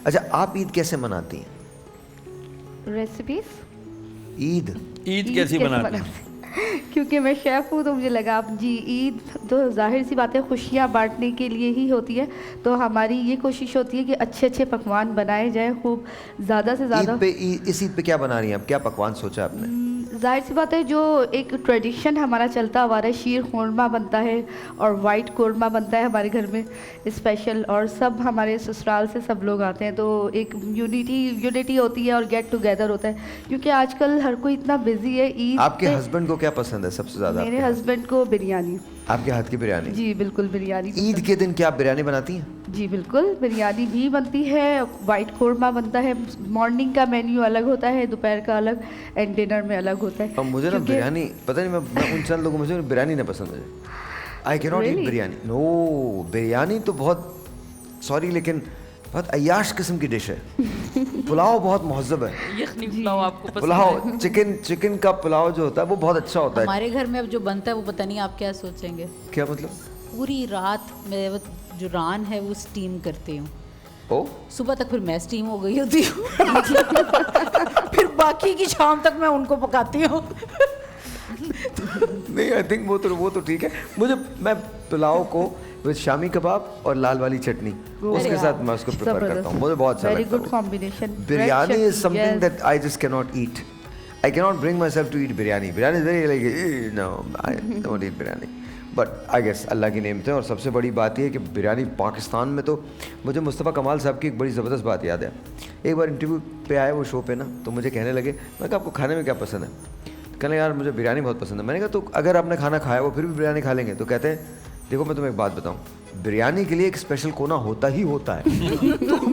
अच्छा, आप ईद कैसे मनाती हैं? रेसिपीज ईद ईद कैसी बनाते हैं? क्योंकि मैं शेफ़ हूँ तो मुझे लगा आप जी ईद तो जाहिर सी बात है खुशियाँ बांटने के लिए ही होती है, तो हमारी ये कोशिश होती है कि अच्छे अच्छे पकवान बनाए जाएं, खूब ज़्यादा से ज़्यादा। इस ईद पे क्या बना रही हैं आप? क्या पकवान सोचा आपने? जाहिर सी बात है जो एक ट्रेडिशन हमारा चलता हुआ है, शीर खुरमा बनता है और वाइट खुरमा बनता है हमारे घर में स्पेशल, और सब हमारे ससुराल से सब लोग आते हैं, तो एक यूनिटी होती है और गेट टुगेदर होता है, क्योंकि आजकल हर कोई इतना बिजी है। ईद आपके हस्बैंड को क्या पसंद है सबसे ज़्यादा? मेरे हस्बैंड को बिरयानी। आपके हाथ की बिरयानी? जी बिल्कुल बिरयानी। ईद के दिन क्या आप बिरयानी बनाती हैं? जी बिल्कुल, बिरयानी भी बनती है, वाइट खुरमा बनता है, मॉर्निंग का मेन्यू अलग होता है, दोपहर का अलग एंड डिनर में अलग होता है। और मुझे ना बिरयानी पता नहीं, मैं उन चंद लोगों में से बिरयानी नहीं पसंद मुझे। I can not eat biryani. No, biryani तो बहुत सॉरी लेकिन बहुत अय्याश किस्म की डिश है। पुलाव बहुत महज़ब है। यखनी पुलाव आपको पसंद है? पुलाव चिकन का पुलाव जो होता है वो बहुत अच्छा होता है। हमारे घर में अब जो बनता है वो पता नहीं आप क्या सोचेंगे। क्या मतलब? पूरी रात में जो रान है वो स्टीम करती हूँ, ओ सुबह तक फिर मैं स्टीम हो गई होती हूँ। फिर बाकी की शाम तक मैं उनको पकाती हूँ। नहीं, आई थिंक वो तो ठीक है। मैं पुलाव को विद शामी कबाब और लाल वाली चटनी उसके साथ मैं उसको प्रेफर करता हूँ, मुझे बहुत अच्छा लगता है। Very good combination. Biryani is something that I just can not eat. I can not bring myself to eat biryani. Biryani is very like no, I don't eat biryani. But I guess Allah की नेमत है। और सबसे बड़ी बात यह है कि बिरयानी पाकिस्तान में, तो मुझे मुस्तफ़ा कमाल साहब की एक बड़ी ज़बरदस्त बात याद है। एक बार इंटरव्यू पे आए वो शो पे ना, तो मुझे कहने लगे, मैं कहा आपको खाने में क्या पसंद है? कहने यार मुझे बिरयानी बहुत पसंद है। मैंने कहा तो अगर आपने खाना खाया वो फिर भी बिरयानी खा लेंगे? तो कहते हैं देखो मैं तुम्हें एक बात बताऊं, बिरयानी के लिए एक स्पेशल कोना होता ही होता है।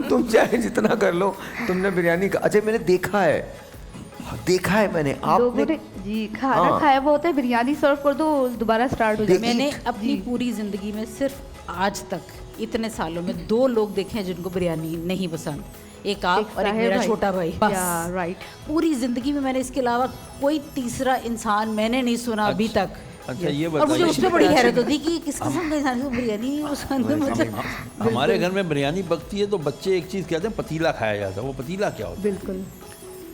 तुम चाहे जितना कर लो, तुमने बिरयानी का अच्छा मैंने देखा है मैंने आपने जी खाना खाया वो होता है, बिरयानी सर्व कर दो दोबारा स्टार्ट हो जाए। मैंने अपनी पूरी ज़िंदगी में सिर्फ आज तक इतने सालों में 2 लोग देखे हैं जिनको बिरयानी नहीं पसंद, एक आप और एक मेरा छोटा भाई, बस। राइट। पूरी ज़िंदगी में मैंने इसके अलावा कोई तीसरा इंसान मैंने नहीं सुना अभी तक। अच्छा ये और मुझे बताइए, उसमें बड़ी हैरत होती कि किस किस्म का इंसान को बिरयानी नहीं पसंद। मतलब हमारे घर में बिरयानी पकती है तो बच्चे एक चीज़ कहते हैं पतीला खाया जाता है। वो पतीला क्या होता है? बिल्कुल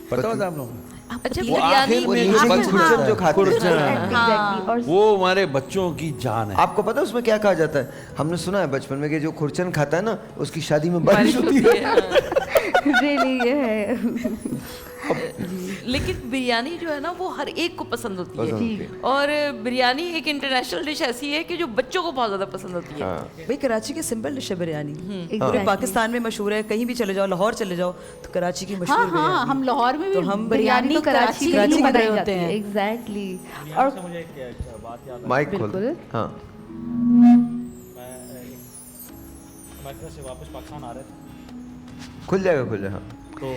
पता होता है आप लोगों को? अच्छा वो आखिर में खुरचन जो खाते हैं, एग्जैक्टली। और वो हमारे बच्चों की जान है। आपको पता है उसमें क्या कहा जाता है? हमने सुना है बचपन में कि जो खुरचन खाता है ना उसकी शादी में बारिश होती है। रियली ये है। लेकिन बिरयानी जो है ना वो हर एक को पसंद होती है। जी। और बिरयानी एक इंटरनेशनल डिश ऐसी है कि जो बच्चों को बहुत ज़्यादा पसंद होती है। भाई कराची की सिंपल डिश है बिरयानी, पूरे Exactly. पाकिस्तान में मशहूर है। कहीं भी चले जाओ, लाहौर चले जाओ तो कराची की मशहूर हाँ बिरयानी। हाँ, हम लाहौर में भी तो हम बिरयानी तो कराची के में ही ही बन रहे बनाई होते जाती है। हैं। एग्जैक्टली। और मुझे एक बात याद माइक खोल। बिल्कुल। हाँ, मैं अमेरिका से वापस पाकिस्तान आ रहे थे खुल जाएगा हाँ। तो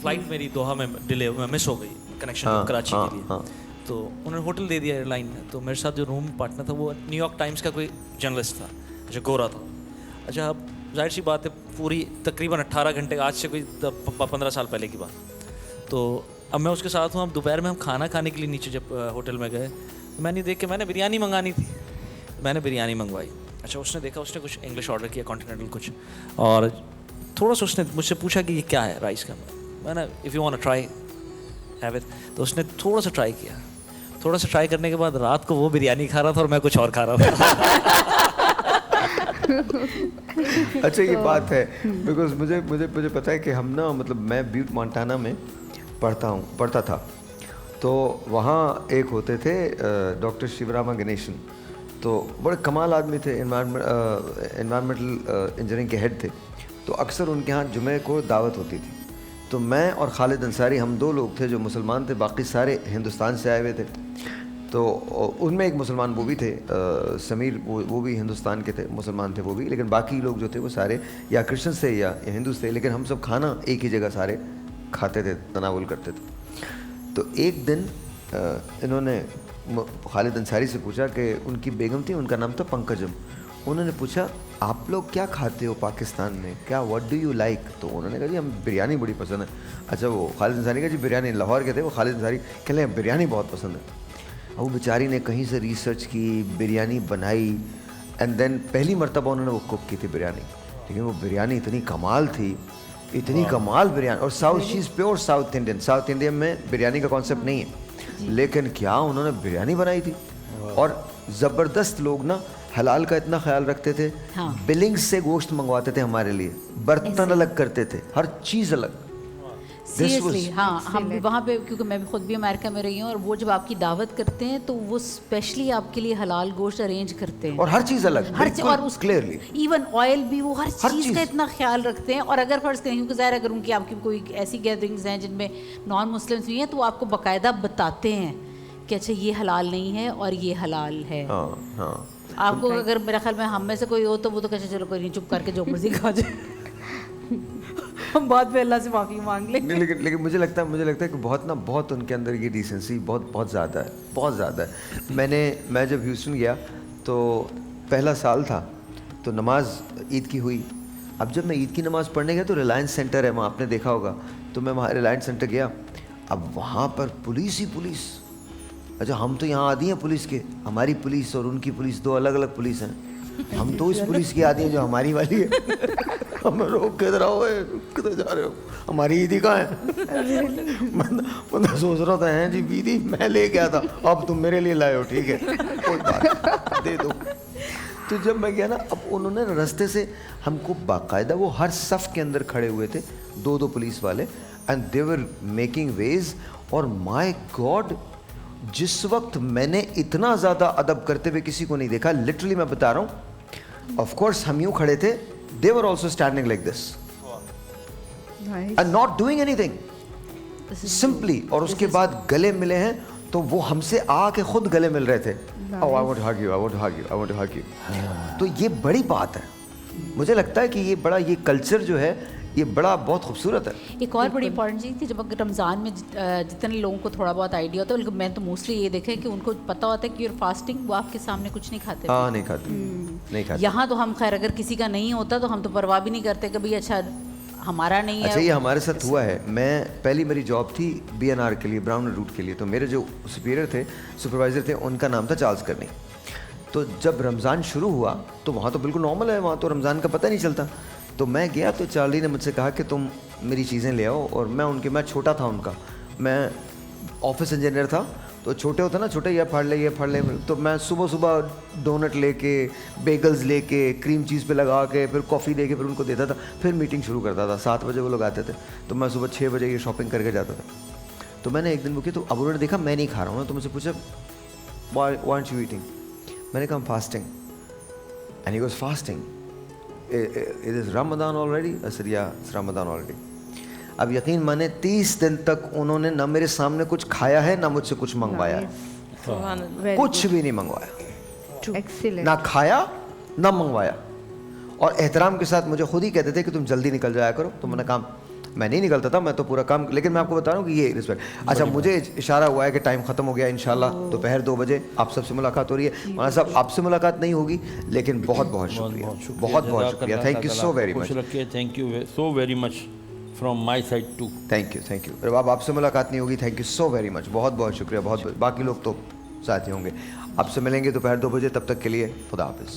फ्लाइट मेरी दोहा में डिले मिस हो गई, कनेक्शन हाँ, कराची हाँ, के लिए। हाँ। तो उन्होंने होटल दे दिया एयरलाइन ने। तो मेरे साथ जो रूम पार्टनर था वो न्यूयॉर्क टाइम्स का कोई जर्नलिस्ट था, अच्छा गोरा था। अच्छा अब जाहिर सी बात है पूरी तकरीबन 18 घंटे, आज से कोई 15 साल पहले की बात। तो अब मैं उसके साथ हूँ। अब दोपहर में हम खाना खाने के लिए नीचे जब होटल में गए तो मैंने देख के मैंने बिरयानी मंगानी थी, मैंने बिरयानी मंगवाई। अच्छा उसने देखा, उसने कुछ इंग्लिश ऑर्डर किया, कॉन्टिनेंटल कुछ, और थोड़ा सा उसने मुझसे पूछा कि ये क्या है राइस का। मैंने if you want to try have it, तो उसने थोड़ा सा ट्राई किया। थोड़ा सा ट्राई करने के बाद रात को वो बिरयानी खा रहा था और मैं कुछ और खा रहा था। अच्छा ये बात है, बिकॉज मुझे पता है कि हम ना मतलब मैं ब्यूट मोंटाना में पढ़ता था, तो वहाँ एक होते थे डॉक्टर शिवरामा गणेशन, तो बड़े कमाल आदमी थे, एनवायरमेंटल इंजीनियरिंग के हेड थे। तो अक्सर उनके यहाँ जुमे को दावत होती थी। तो मैं और खालिद अंसारी हम 2 लोग थे जो मुसलमान थे, बाकी सारे हिंदुस्तान से आए हुए थे। तो उनमें एक मुसलमान वो भी थे, समीर, वो भी हिंदुस्तान के थे, मुसलमान थे वो भी, लेकिन बाकी लोग जो थे वो सारे या क्रिश्चियन थे या हिंदू थे, लेकिन हम सब खाना एक ही जगह सारे खाते थे, तनावुल करते थे। तो एक दिन इन्होंने खालिद अंसारी से पूछा कि उनकी बेगम थी, उनका नाम था पंकजम। उन्होंने पूछा आप लोग क्या खाते हो पाकिस्तान में, क्या व्हाट डू यू लाइक? तो उन्होंने कहा जी हम बिरयानी बड़ी पसंद है। अच्छा वो खालिद अंसारी का जी बिरयानी, लाहौर के थे वो, खालिद अंसारी कह रहे हैं बिरयानी बहुत पसंद है। अब वो बेचारी ने कहीं से रिसर्च की, बिरयानी बनाई, एंड देन पहली मरतबा उन्होंने वो कुक की थी बिरयानी, लेकिन वो बिरयानी इतनी कमाल थी इतनी कमाल बिरयानी। और south, she is pure south Indian. South Indian में बिरयानी का कॉन्सेप्ट नहीं है, लेकिन क्या उन्होंने बिरयानी बनाई थी। और ज़बरदस्त लोग ना हलाल का इतना ख्याल रखते थे, हाँ। बिलिंग से गोश्त मंगवाते थे हमारे लिए, बर्तन अलग करते थे, हर चीज़ अलग। सीरियसली हाँ, हम भी वहाँ पे, क्योंकि मैं भी खुद भी अमेरिका में रही हूँ, और वो जब आपकी दावत करते हैं तो वो स्पेशली आपके लिए हलाल गोश्त अरेंज करते हैं, और हर चीज़ अलग, हर चीज़, और उस क्लियरली इवन ऑयल भी वो हर चीज़ चीज़। का इतना ख्याल रखते हैं। और अगर फर्ज करें, क्योंकि ज़ाहिर अगर उनकी आपकी कोई ऐसी गैदरिंग्स हैं जिनमें नॉन मुस्लिम्स भी हैं, तो वो आपको बाकायदा बताते हैं कि अच्छा ये हलाल नहीं है और ये हलाल है। हाँ हाँ। आपको अगर मेरा ख्याल में हम में से कोई हो तो वो तो कैसे, चलो कोई नहीं, चुप करके जो मर्जी खा जाए, हम बाद में अल्लाह से माफ़ी मांग लें। नहीं, लेकिन मुझे लगता है कि बहुत उनके अंदर ये डिसेंसी बहुत ज़्यादा है, बहुत ज़्यादा है। मैं जब ह्यूस्टन गया तो पहला साल था, तो नमाज ईद की हुई। अब जब मैं ईद की नमाज़ पढ़ने गया तो रिलायंस सेंटर है वहाँ, आपने देखा होगा, तो मैं वहाँ रिलायंस सेंटर गया। अब वहाँ पर पुलिस ही पुलिस। अच्छा, हम तो यहाँ आदी हैं पुलिस के, हमारी पुलिस और उनकी पुलिस दो अलग अलग पुलिस हैं। हम तो इस पुलिस की आदी हैं जो हमारी वाली है। हमें रोक किधर आओ, किधर जा रहे हो, हमारी ईदी कहाँ है। मैं सोच रहा था, हैं जी ईदी मैं ले गया था, अब तुम मेरे लिए लाए हो, ठीक है कोई बात दे दो। तो जब मैं गया ना, अब उन्होंने रास्ते से हमको बाकायदा, वो हर सफ़ के अंदर खड़े हुए थे, दो पुलिस वाले, and they were making ways. और माय गॉड, जिस वक्त मैंने इतना ज़्यादा अदब करते हुए किसी को नहीं देखा, लिटरली मैं बता रहा हूँ। ऑफ कोर्स हम यूँ खड़े थे, they were also standing like this and not doing anything, simply। और उसके बाद गले मिले हैं तो वो हमसे आके खुद गले मिल रहे थे। Oh, I want to hug you, I want to hug you, I want to hug you। तो ये बड़ी बात है। मुझे लगता है कि ये कल्चर जो है, ये बहुत खूबसूरत है। एक और बड़ी इंपॉर्टेंट चीज़ थी, जब रमज़ान में जितने लोगों को थोड़ा बहुत आइडिया होता है, बल्कि मैं तो मोस्टली ये देखा है कि उनको पता होता है कि यूर फास्टिंग, वो आपके सामने कुछ नहीं खाते। हाँ, नहीं खाते। यहाँ तो हम खैर अगर किसी का नहीं होता तो हम तो परवाह भी नहीं करते कि भाई अच्छा हमारा नहीं है। अच्छा, ये हमारे साथ हुआ है। मैं पहली मेरी जॉब थी BNR के लिए, ब्राउन रूट के लिए, तो मेरे जो सुपीरियर थे, सुपरवाइज़र थे, उनका नाम था चार्ल्स करनी। तो जब रमज़ान शुरू हुआ तो वहाँ तो बिल्कुल नॉर्मल है, वहाँ तो रमज़ान का पता नहीं चलता। तो मैं गया तो चार्ली ने मुझसे कहा कि तुम मेरी चीज़ें ले आओ। और मैं छोटा था उनका, मैं ऑफिस इंजीनियर था, तो छोटे होते ना, छोटे, ये फाड़ ले। तो मैं सुबह डोनट लेके, बेगल्स लेके, क्रीम चीज़ पे लगा के, फिर कॉफ़ी दे के फिर उनको देता था, फिर मीटिंग शुरू करता था। 7 बजे वो लोग आते थे, तो मैं सुबह 6 बजे ये शॉपिंग करके जाता था। तो मैंने एक दिन वो किया, तो अब उन्होंने देखा मैं नहीं खा रहा हूँ, तो मुझसे पूछा why aren't you eating? मैंने कहा fasting, and he goes fasting, it is Ramadan already? I said yeah, it's Ramadan already। अब यकीन माने 30 दिन तक उन्होंने ना मेरे सामने कुछ खाया है, ना मुझसे कुछ मंगवाया है, कुछ भी नहीं मंगवाया, एक्सीलेंट। ना खाया ना मंगवाया। और एहतराम के साथ मुझे खुद ही कहते थे कि तुम जल्दी निकल जाया करो। तो मैंने कहा मैं नहीं निकलता था, मैं तो पूरा काम, लेकिन मैं आपको बता रहा हूँ कि ये रिस्पेक्ट। अच्छा, मुझे इशारा हुआ है कि टाइम ख़त्म हो गया, इंशाल्लाह दोपहर 2 बजे आप सबसे मुलाकात हो रही है। मौलाना साहब, आपसे मुलाकात नहीं होगी, लेकिन बहुत शुक्रिया, बहुत शुक्रिया। Thank you so very much. Thank you so very much from my side too. Thank you. अब आपसे मुलाकात नहीं होगी, thank you so very much, बहुत शुक्रिया। बाकी लोग तो साथ ही होंगे। आपसे मिलेंगे दोपहर 2 बजे, तब तक के लिए खुदा हाफिज़।